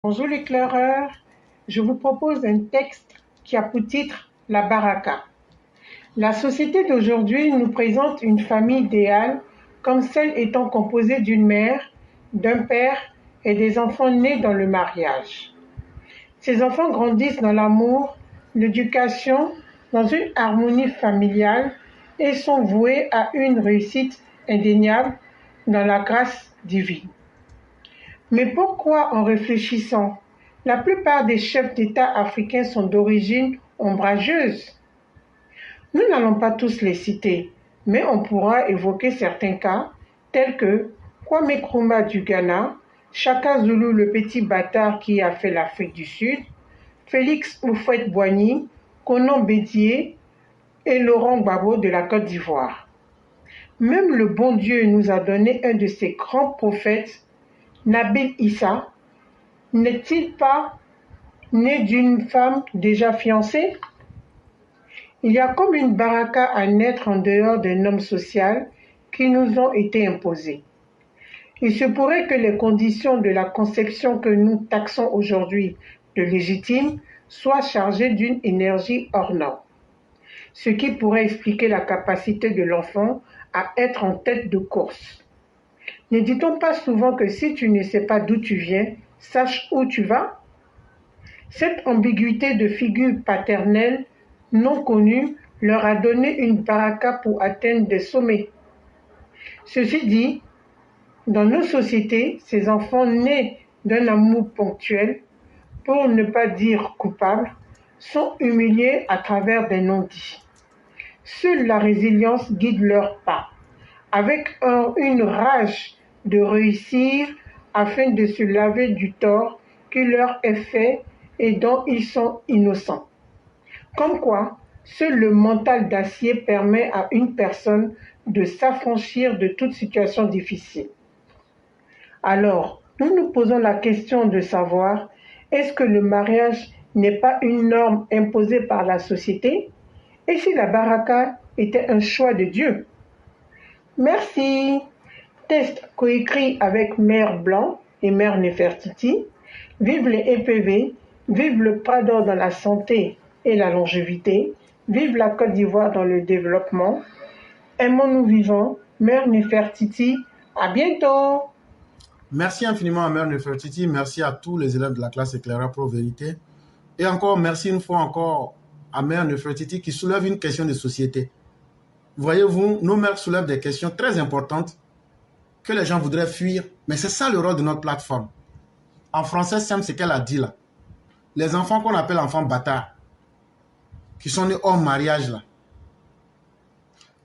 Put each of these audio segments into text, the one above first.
Bonjour l'éclaireur, je vous propose un texte qui a pour titre La Baraka. La société d'aujourd'hui nous présente une famille idéale comme celle étant composée d'une mère, d'un père et des enfants nés dans le mariage. Ces enfants grandissent dans l'amour, l'éducation, dans une harmonie familiale et sont voués à une réussite indéniable dans la grâce divine. Mais pourquoi, en réfléchissant, la plupart des chefs d'État africains sont d'origine ombrageuse? Nous n'allons pas tous les citer, mais on pourra évoquer certains cas, tels que Kwame Nkrumah du Ghana, Shaka Zulu le petit bâtard qui a fait l'Afrique du Sud, Félix Houphouët-Boigny, Konan Bédié et Laurent Gbagbo de la Côte d'Ivoire. Même le bon Dieu nous a donné un de ses grands prophètes, Nabil Issa, n'est-il pas né d'une femme déjà fiancée? Il y a comme une baraka à naître en dehors d'un homme social qui nous ont été imposés. Il se pourrait que les conditions de la conception que nous taxons aujourd'hui de légitime soient chargées d'une énergie hors norme, ce qui pourrait expliquer la capacité de l'enfant à être en tête de course. Ne dit-on pas souvent que si tu ne sais pas d'où tu viens, sache où tu vas? Cette ambiguïté de figure paternelle non connue leur a donné une baraka pour atteindre des sommets. Ceci dit, dans nos sociétés, ces enfants nés d'un amour ponctuel, pour ne pas dire coupable, sont humiliés à travers des non-dits. Seule la résilience guide leurs pas, avec une rage de réussir afin de se laver du tort qui leur est fait et dont ils sont innocents. Comme quoi, seul le mental d'acier permet à une personne de s'affranchir de toute situation difficile. Alors, nous nous posons la question de savoir, est-ce que le mariage n'est pas une norme imposée par la société? Et si la baraka était un choix de Dieu? Merci. Test coécrit avec Mère Blanc et Mère Nefertiti. Vive les EPV, vive le Prador dans la santé et la longévité, vive la Côte d'Ivoire dans le développement. Aimons-nous vivants, Mère Nefertiti, à bientôt. Merci infiniment à Mère Nefertiti, merci à tous les élèves de la classe Éclaireur Pro Vérité. Et encore, merci une fois encore à Mère Nefertiti qui soulève une question de société. Voyez-vous, nos mères soulèvent des questions très importantes que les gens voudraient fuir, mais c'est ça le rôle de notre plateforme. En français simple, c'est qu'elle a dit là. Les enfants qu'on appelle enfants bâtards, qui sont nés hors mariage là,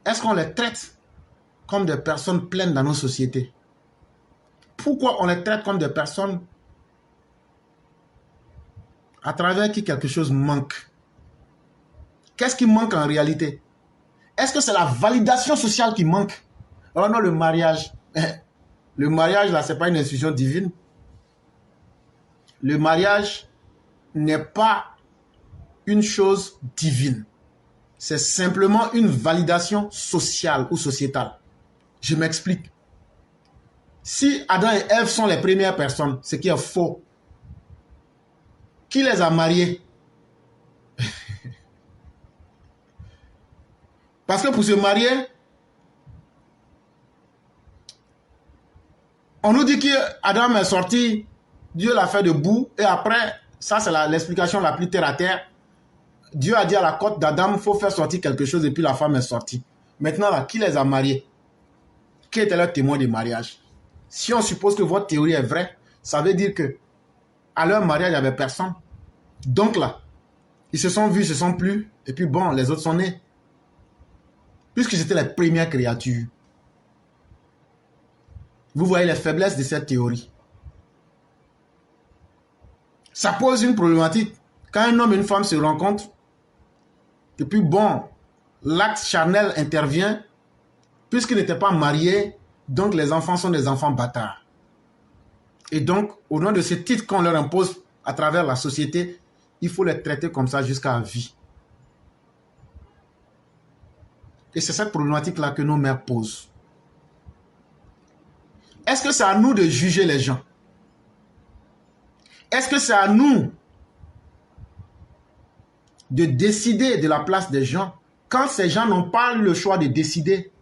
est-ce qu'on les traite comme des personnes pleines dans nos sociétés? Pourquoi on les traite comme des personnes à travers qui quelque chose manque? Qu'est-ce qui manque en réalité? Est-ce que c'est la validation sociale qui manque? Oh non, le mariage. Le mariage, là, ce n'est pas une institution divine. Le mariage n'est pas une chose divine. C'est simplement une validation sociale ou sociétale. Je m'explique. Si Adam et Ève sont les premières personnes, ce qui est faux, qui les a mariés? Parce que pour se marier, on nous dit qu'Adam est sorti, Dieu l'a fait de boue, et après, ça c'est l'explication la plus terre à terre. Dieu a dit à la côte d'Adam, il faut faire sortir quelque chose, et puis la femme est sortie. Maintenant, là, qui les a mariés? Qui était leur témoin de mariage? Si on suppose que votre théorie est vraie, ça veut dire que à leur mariage, il n'y avait personne. Donc là, ils se sont vus, ils se sont plus, et puis bon, les autres sont nés. Puisque c'était les premières créatures. Vous voyez les faiblesses de cette théorie. Ça pose une problématique. Quand un homme et une femme se rencontrent, et puis bon, l'acte charnel intervient, puisqu'ils n'étaient pas mariés, donc les enfants sont des enfants bâtards. Et donc, au nom de ce titre qu'on leur impose à travers la société, il faut les traiter comme ça jusqu'à la vie. Et c'est cette problématique-là que nos mères posent. Est-ce que c'est à nous de juger les gens? Est-ce que c'est à nous de décider de la place des gens quand ces gens n'ont pas le choix de décider?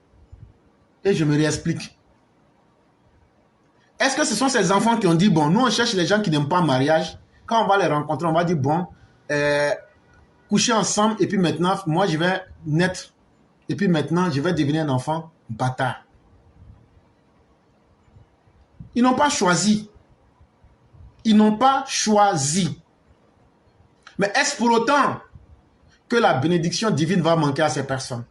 Et je me réexplique. Est-ce que ce sont ces enfants qui ont dit, bon, nous on cherche les gens qui n'aiment pas le mariage. Quand on va les rencontrer, on va dire, bon, coucher ensemble et puis maintenant, moi je vais naître. Et puis maintenant, je vais devenir un enfant bâtard. Ils n'ont pas choisi. Ils n'ont pas choisi. Mais est-ce pour autant que la bénédiction divine va manquer à ces personnes?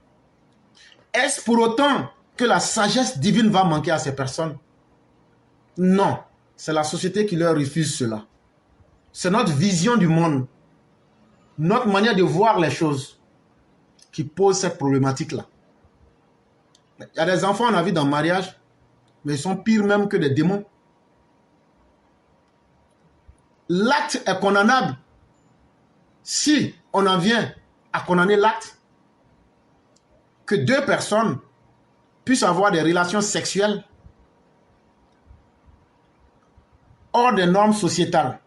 Est-ce pour autant que la sagesse divine va manquer à ces personnes? Non. C'est la société qui leur refuse cela. C'est notre vision du monde, notre manière de voir les choses qui pose cette problématique-là. Il y a des enfants, on a vu dans le mariage, mais ils sont pires même que des démons. L'acte est condamnable. Si on en vient à condamner l'acte, que deux personnes puissent avoir des relations sexuelles hors des normes sociétales,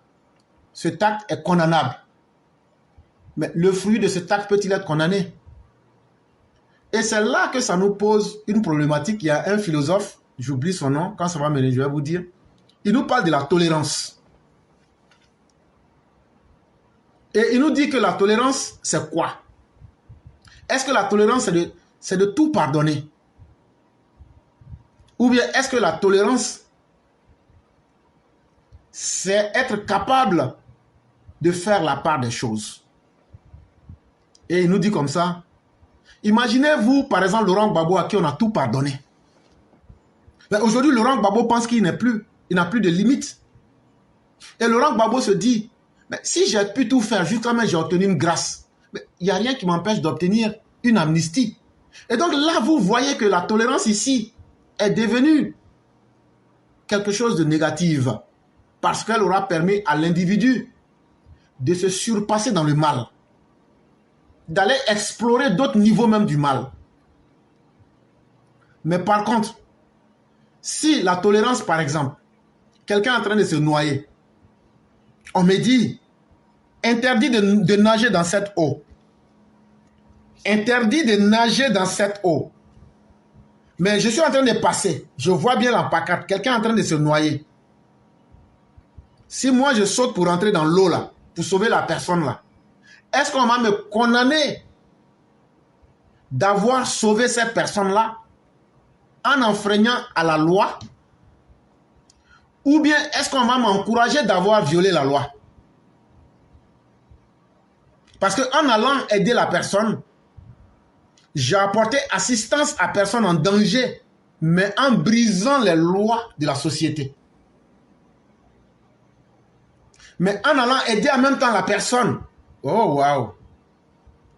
cet acte est condamnable. Mais le fruit de cet acte peut-il être condamné? Et c'est là que ça nous pose une problématique. Il y a un philosophe, j'oublie son nom, quand ça va mener, je vais vous dire. Il nous parle de la tolérance. Et il nous dit que la tolérance, c'est quoi? Est-ce que la tolérance, c'est de tout pardonner? Ou bien est-ce que la tolérance, c'est être capable de faire la part des choses? Et il nous dit comme ça, imaginez-vous par exemple Laurent Gbagbo à qui on a tout pardonné. Mais aujourd'hui Laurent Gbagbo pense qu'il n'a plus de limite. Et Laurent Gbagbo se dit, mais si j'ai pu tout faire, justement j'ai obtenu une grâce, mais il n'y a rien qui m'empêche d'obtenir une amnistie. Et donc là vous voyez que la tolérance ici est devenue quelque chose de négatif. Parce qu'elle aura permis à l'individu de se surpasser dans le mal, d'aller explorer d'autres niveaux même du mal. Mais par contre, si la tolérance, par exemple, quelqu'un est en train de se noyer, on me dit, interdit de nager dans cette eau. Interdit de nager dans cette eau. Mais je suis en train de passer, je vois bien la pancarte, quelqu'un est en train de se noyer. Si moi je saute pour entrer dans l'eau là, pour sauver la personne là, est-ce qu'on va me condamner d'avoir sauvé cette personne là en enfreignant à la loi? Ou bien est-ce qu'on va m'encourager d'avoir violé la loi? Parce qu'en allant aider la personne, j'ai apporté assistance à personne en danger, mais en brisant les lois de la société. Mais en allant aider en même temps la personne. Oh, waouh.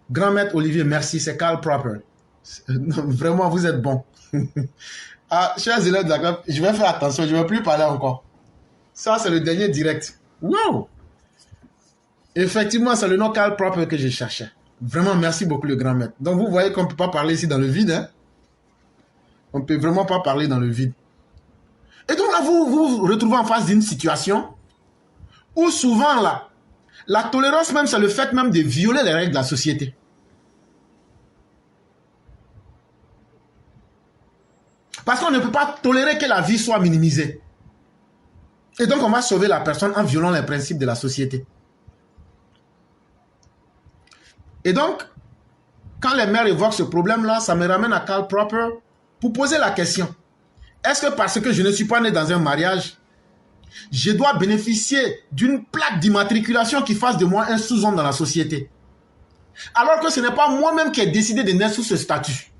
Grand maître Olivier, merci, c'est Karl Popper. Vraiment, vous êtes bon. Chers élèves de la classe, je vais faire attention, je ne vais plus parler encore. Ça, c'est le dernier direct. Wow. Effectivement, c'est le nom Karl Popper que je cherchais. Vraiment, merci beaucoup, le grand maître. Donc, vous voyez qu'on ne peut pas parler ici dans le vide. Hein? On ne peut vraiment pas parler dans le vide. Et donc là, vous vous retrouvez en face d'une situation où souvent, là, la tolérance même, c'est le fait même de violer les règles de la société. Parce qu'on ne peut pas tolérer que la vie soit minimisée. Et donc, on va sauver la personne en violant les principes de la société. Et donc, quand les mères évoquent ce problème-là, ça me ramène à Karl Popper pour poser la question. Est-ce que parce que je ne suis pas né dans un mariage, je dois bénéficier d'une plaque d'immatriculation qui fasse de moi un sous-homme dans la société? Alors que ce n'est pas moi-même qui ai décidé de naître sous ce statut.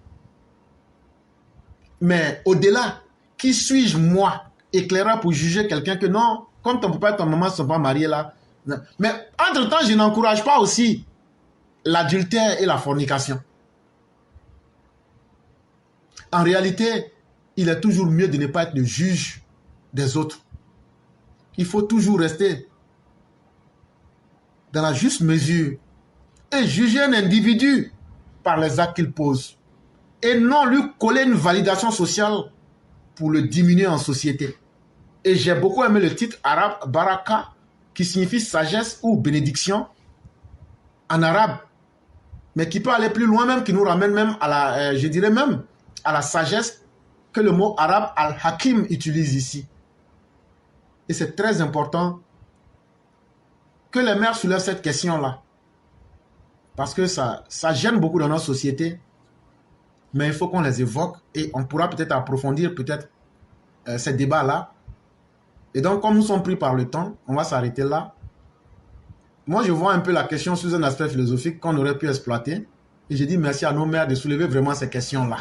Mais au-delà, qui suis-je moi, éclairant pour juger quelqu'un que non, comme ton papa et ta maman ne sont pas mariés là. Mais entre-temps, je n'encourage pas aussi l'adultère et la fornication. En réalité, il est toujours mieux de ne pas être le juge des autres. Il faut toujours rester dans la juste mesure et juger un individu par les actes qu'il pose et non lui coller une validation sociale pour le diminuer en société. Et j'ai beaucoup aimé le titre arabe Baraka qui signifie sagesse ou bénédiction en arabe, mais qui peut aller plus loin même, qui nous ramène même à la, je dirais même, à la sagesse que le mot arabe al-hakim utilise ici. Et c'est très important que les mères soulèvent cette question-là. Parce que ça gêne beaucoup dans notre société. Mais il faut qu'on les évoque et on pourra peut-être approfondir peut-être ces débats-là. Et donc, comme nous sommes pris par le temps, on va s'arrêter là. Moi, je vois un peu la question sous un aspect philosophique qu'on aurait pu exploiter. Et je dis merci à nos mères de soulever vraiment ces questions-là.